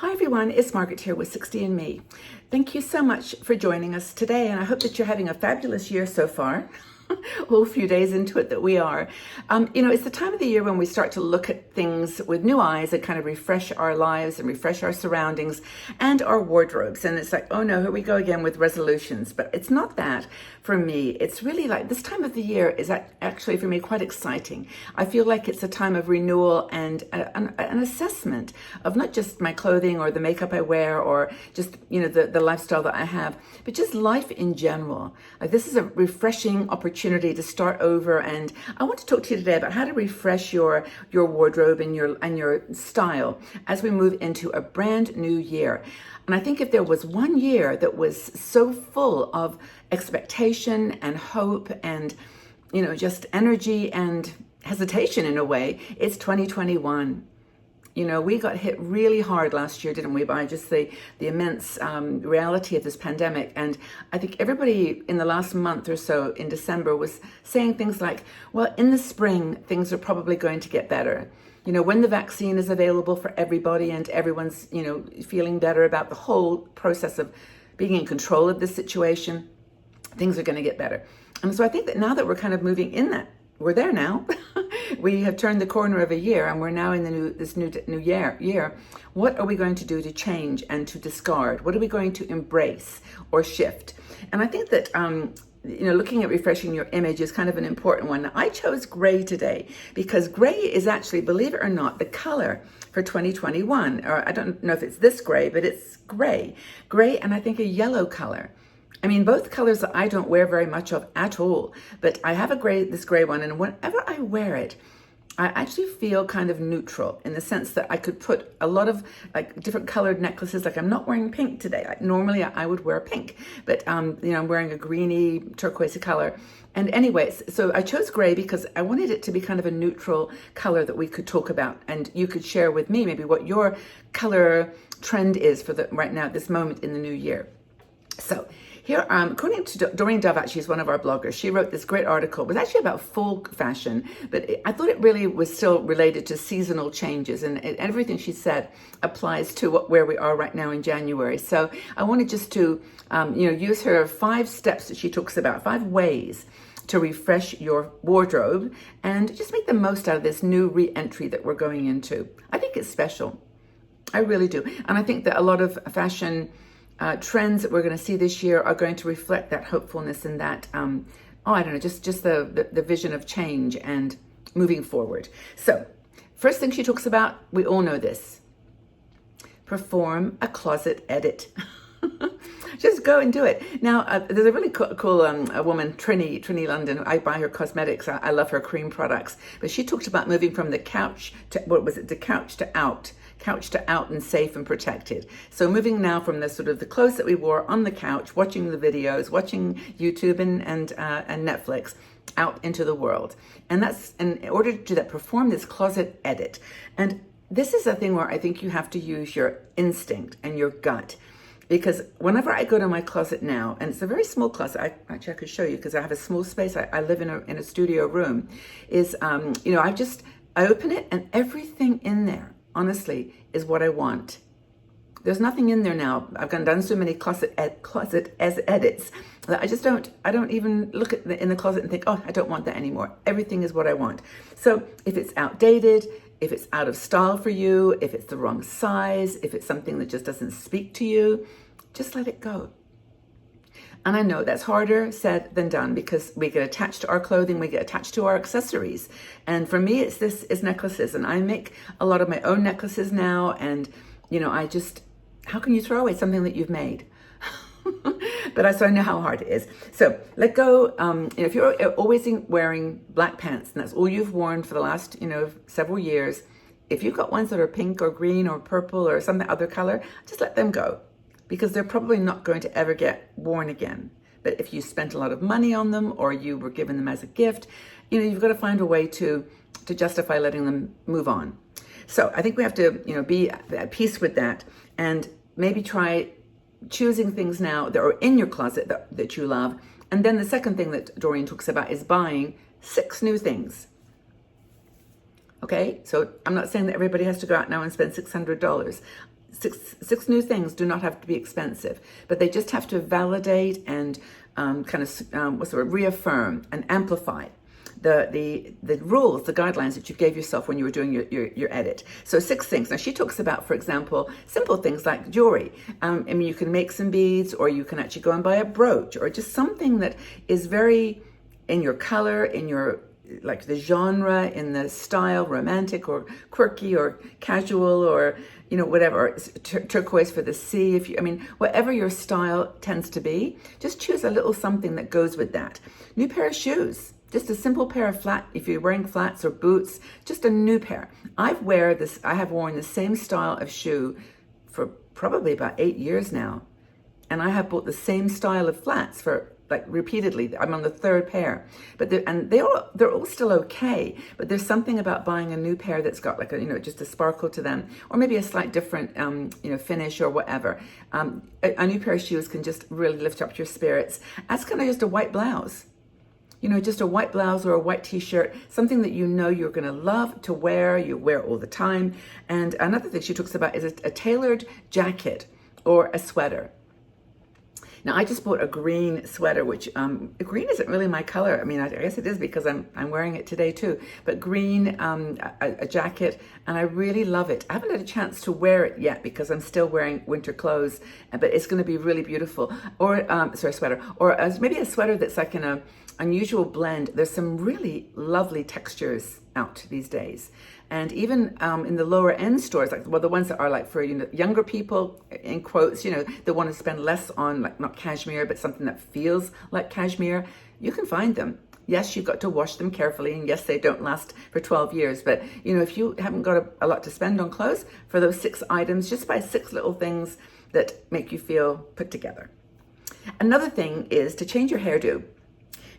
Hi everyone, it's Margaret here with 60andMe. Thank you so much for joining us today, and I hope that you're having a fabulous year so far. A whole few days into it that we are. It's the time of the year when we start to look at things with new eyes and kind of refresh our lives and refresh our surroundings and our wardrobes. And it's like, oh no, here we go again with resolutions. But it's not that for me. It's really like this time of the year is actually for me quite exciting. I feel like it's a time of renewal and an assessment of not just my clothing or the makeup I wear or just, the lifestyle that I have, but just life in general. Like this is a refreshing opportunity to start over, and I want to talk to you today about how to refresh your wardrobe and your style as we move into a brand new year. And I think if there was one year that was so full of expectation and hope and just energy and hesitation in a way, it's 2021. We got hit really hard last year, didn't we, by just the immense reality of this pandemic. And I think everybody in the last month or so in December was saying things like, well, in the spring, things are probably going to get better. When the vaccine is available for everybody and everyone's, feeling better about the whole process of being in control of this situation, things are going to get better. And so I think that now that we're kind of moving in that, we're there now. We have turned the corner of a year and we're now in this new year. What are we going to do to change and to discard? What are we going to embrace or shift? And I think that, looking at refreshing your image is kind of an important one. Now, I chose gray today because gray is actually, believe it or not, the color for 2021. Or I don't know if it's this gray, but it's gray. Gray and I think a yellow color. I mean, both colors that I don't wear very much of at all, but I have this gray one, and whenever I wear it, I actually feel kind of neutral in the sense that I could put a lot of like different colored necklaces. Like I'm not wearing pink today. Like normally I would wear pink, but I'm wearing a greeny turquoise color. And anyways, so I chose gray because I wanted it to be kind of a neutral color that we could talk about, and you could share with me maybe what your color trend is for right now at this moment in the new year. So here, according to Doreen Dove, actually is one of our bloggers. She wrote this great article. It was actually about folk fashion, but I thought it really was still related to seasonal changes, and everything she said applies to where we are right now in January. So I wanted just to, use her 5 steps that she talks about, 5 ways to refresh your wardrobe and just make the most out of this new re-entry that we're going into. I think it's special. I really do. And I think that a lot of fashion trends that we're going to see this year are going to reflect that hopefulness and that, just the vision of change and moving forward. So first thing she talks about, we all know this, perform a closet edit. Just go and do it. Now, there's a really cool a woman, Trini London. I buy her cosmetics. I love her cream products. But she talked about moving from the couch to couch to out and safe and protected. So moving now from the clothes that we wore on the couch, watching the videos, watching YouTube and Netflix, out into the world. And that's in order to do that, perform this closet edit. And this is a thing where I think you have to use your instinct and your gut. Because whenever I go to my closet now, and it's a very small closet, I could show you because I have a small space. I live in a studio room. I open it and everything in there, honestly, is what I want. There's nothing in there now. I've done so many closet as edits that I don't even look in the closet and think, oh, I don't want that anymore. Everything is what I want. So if it's outdated, if it's out of style for you, if it's the wrong size, if it's something that just doesn't speak to you, just let it go. And I know that's harder said than done because we get attached to our clothing, we get attached to our accessories. And for me, it's necklaces. And I make a lot of my own necklaces now. And, how can you throw away something that you've made? So I know how hard it is. So let go. If you're always wearing black pants and that's all you've worn for the last, several years, if you've got ones that are pink or green or purple or some other color, just let them go because they're probably not going to ever get worn again. But if you spent a lot of money on them or you were given them as a gift, you've got to find a way to justify letting them move on. So I think we have to, be at peace with that and maybe try choosing things now that are in your closet that you love. And then the second thing that Doreen talks about is buying 6 new things. Okay, so I'm not saying that everybody has to go out now and spend $600. six new things do not have to be expensive, but they just have to validate and reaffirm and amplify the rules, the guidelines that you gave yourself when you were doing your edit. So 6 things. Now she talks about, for example, simple things like jewelry. You can make some beads, or you can actually go and buy a brooch, or just something that is very in your color, in your like the genre, in the style, romantic or quirky or casual, or whatever, turquoise for the sea. Whatever your style tends to be, just choose a little something that goes with that. New pair of shoes. Just a simple pair of if you're wearing flats or boots, just a new pair. I have worn the same style of shoe for probably about 8 years now. And I have bought the same style of flats for repeatedly. I'm on the 3rd pair, but they're all still okay. But there's something about buying a new pair that's got just a sparkle to them, or maybe a slight different finish or whatever. A new pair of shoes can just really lift up your spirits. As kind of just a white blouse. Just a white blouse or a white t-shirt, something that you're going to love to wear, you wear all the time. And another thing she talks about is a tailored jacket or a sweater. Now, I just bought a green sweater, which green isn't really my color. I guess it is because I'm wearing it today too. But green, a jacket, and I really love it. I haven't had a chance to wear it yet because I'm still wearing winter clothes, but it's going to be really beautiful. Or, sweater. Or maybe a sweater that's like in a unusual blend. There's some really lovely textures out these days. And even in the lower end stores, the ones that are for younger people, in quotes, that want to spend less on not cashmere, but something that feels like cashmere, you can find them. Yes, you've got to wash them carefully, and yes, they don't last for 12 years. But if you haven't got a lot to spend on clothes, for those 6 items, just buy 6 little things that make you feel put together. Another thing is to change your hairdo.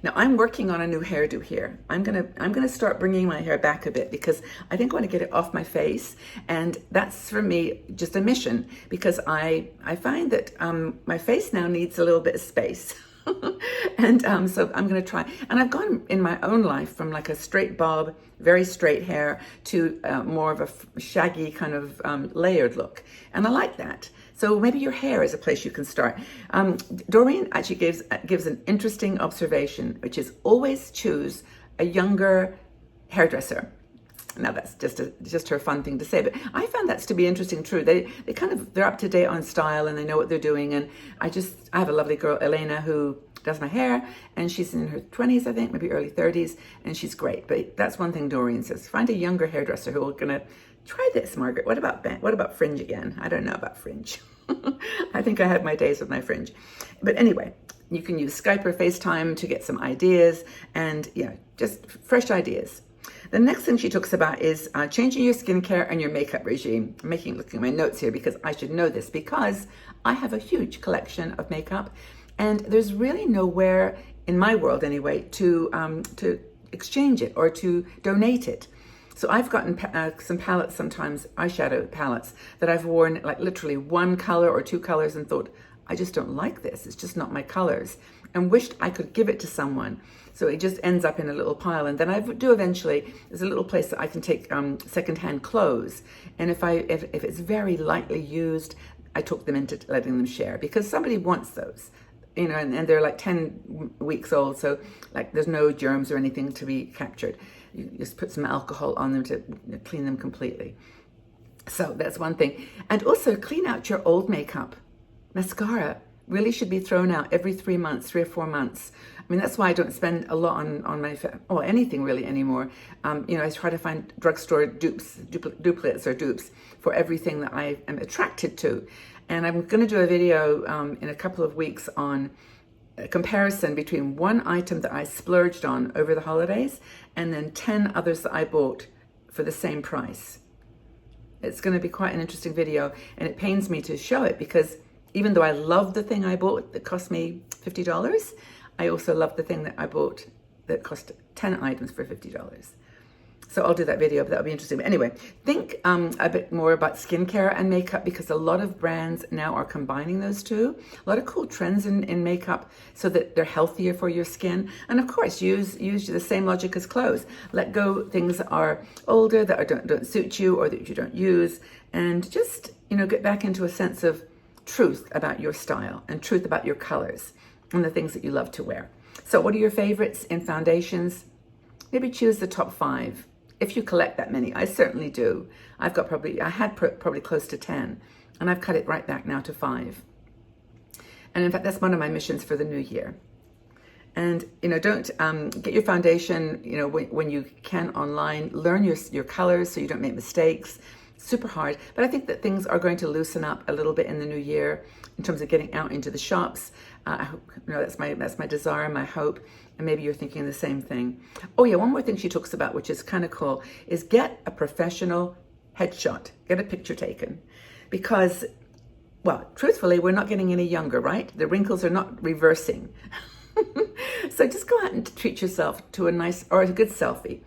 Now I'm working on a new hairdo here. I'm gonna start bringing my hair back a bit because I think I want to get it off my face, and that's for me just a mission, because I find that my face now needs a little bit of space. And so I'm going to try. And I've gone in my own life from a straight bob, very straight hair, to more of a shaggy kind of layered look. And I like that. So maybe your hair is a place you can start. Doreen actually gives an interesting observation, which is always choose a younger hairdresser. Now that's just her fun thing to say, but I found that to be interesting, true. They're up to date on style and they know what they're doing. And I have a lovely girl, Elena, who does my hair, and she's in her 20s, I think, maybe early 30s, and she's great. But that's one thing Doreen says: find a younger hairdresser who are gonna try this. Margaret, what about fringe again? I don't know about fringe. I think I had my days with my fringe, but anyway. You can use Skype or FaceTime to get some ideas, and just fresh ideas. The next thing she talks about is changing your skincare and your makeup regime. I'm looking at my notes here because I should know this, because I have a huge collection of makeup, and there's really nowhere in my world anyway to exchange it or to donate it. So I've gotten some palettes, sometimes eyeshadow palettes, that I've worn literally one color or 2 colors and thought, I just don't like this. It's just not my colors, and wished I could give it to someone. So it just ends up in a little pile. And then I do eventually, there's a little place that I can take secondhand clothes. And if it's very lightly used, I talk them into letting them share, because somebody wants those, and they're 10 weeks old. So there's no germs or anything to be captured. You just put some alcohol on them to clean them completely. So that's one thing. And also clean out your old makeup. Mascara really should be thrown out every 3 months, 3 or 4 months. That's why I don't spend a lot on my, anything really anymore. I try to find drugstore duplicates or dupes for everything that I am attracted to. And I'm going to do a video in a couple of weeks on a comparison between one item that I splurged on over the holidays and then 10 others that I bought for the same price. It's going to be quite an interesting video, and it pains me to show it because even though I love the thing I bought that cost me $50, I also love the thing that I bought that cost 10 items for $50. So I'll do that video, but that'll be interesting. But anyway, think a bit more about skincare and makeup, because a lot of brands now are combining those two. A lot of cool trends in makeup so that they're healthier for your skin. And of course, use the same logic as clothes. Let go things that are older, that don't suit you or that you don't use. and just, get back into a sense of truth about your style and truth about your colors and the things that you love to wear. So what are your favorites in foundations? Maybe choose the top 5. If you collect that many, I certainly do. I had probably close to 10, and I've cut it right back now to 5. And in fact, that's one of my missions for the new year. And, don't get your foundation, when you can online, learn your colors so you don't make mistakes. Super hard, but I think that things are going to loosen up a little bit in the new year in terms of getting out into the shops. I hope, that's my desire, my hope, and maybe you're thinking the same thing. Oh yeah, one more thing she talks about, which is kind of cool, is get a professional headshot, get a picture taken, because, well, truthfully, we're not getting any younger, right? The wrinkles are not reversing. So just go out and treat yourself to a nice or a good selfie.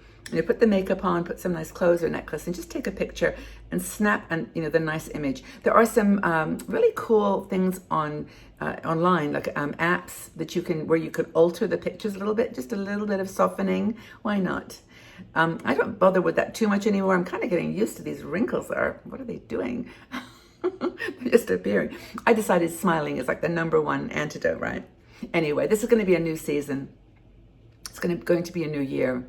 Put the makeup on, put some nice clothes or necklace, and just take a picture and snap the nice image. There are some really cool things online, like apps that where you could alter the pictures a little bit, just a little bit of softening. Why not? I don't bother with that too much anymore. I'm kind of getting used to these wrinkles. What are they doing? They're just appearing. I decided smiling is like the number one antidote, right? Anyway, this is going to be a new season. It's going to be a new year.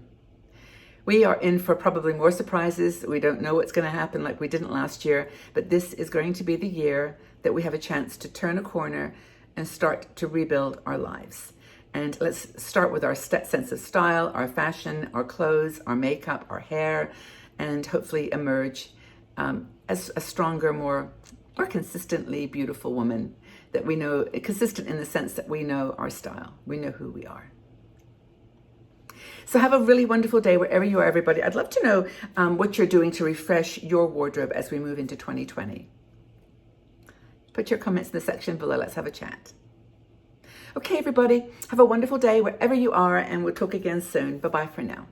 We are in for probably more surprises. We don't know what's going to happen like we didn't last year, but this is going to be the year that we have a chance to turn a corner and start to rebuild our lives. And let's start with our sense of style, our fashion, our clothes, our makeup, our hair, and hopefully emerge as a stronger, more consistently beautiful woman that we know, consistent in the sense that we know our style. We know who we are. So have a really wonderful day wherever you are, everybody. I'd love to know what you're doing to refresh your wardrobe as we move into 2020. Put your comments in the section below. Let's have a chat. Okay, everybody, have a wonderful day wherever you are, and we'll talk again soon. Bye-bye for now.